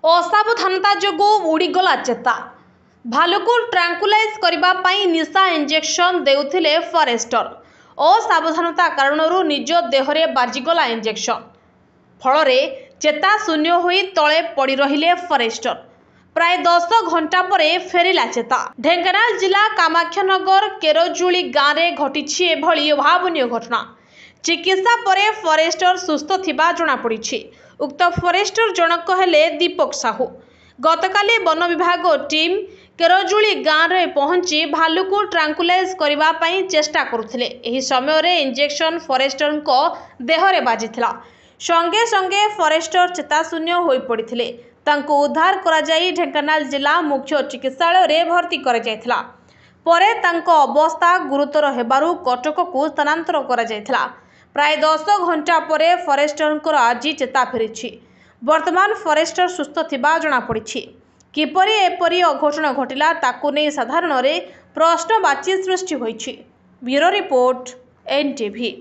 असावधानता जोगु उड़ीगला चेता। भालुकु ट्रांकुलाइज करने निशा injection देउथिले forester. असावधानता कारणरू निज देहरे बाजिगला इंजेक्शन फल चेता शून्य होई तले पड़ी रहिले फरेस्टर। प्राय 10 घंटा परे फेरिला चेता। ढेंकानाल जिला कामाख्यानगर केरजुली गाँव में घटी एभली अभावनीय घटना। चिकित्सा परे फरेस्टर सुस्थ थिबा जणा पड़िछि। उक्त फरेस्टर जनक हेले दीपक साहू। गतकाली वन विभाग टीम केरजुली गाँव में पहुंची भालुकु ट्रांकुलाइज करबा पई चेष्टा करुथिले। एही समय रे इंजेक्शन फरेस्टर को देहरे बाजिथिला। संगे संगे फरेस्टर चेताशून्य होई पड़िथिले। तांको उद्धार करा जाई ढेंकानाल जिला मुख्य चिकित्सालय रे भर्ती करा जायथिला। परे तांको अवस्था गुरुतर हेबारु कटक को स्थानांतर करा जायथिला। प्राय 10 घंटा परे फरेस्टर आज चेता फेरिछि। वर्तमान फरेस्टर सुस्थ थिबा जणा पड़िछि। किपरि एपरि अघटन घटिला ताकु नै साधारण रे प्रश्नवाची सृष्टि होइछि। Bureau report NTV।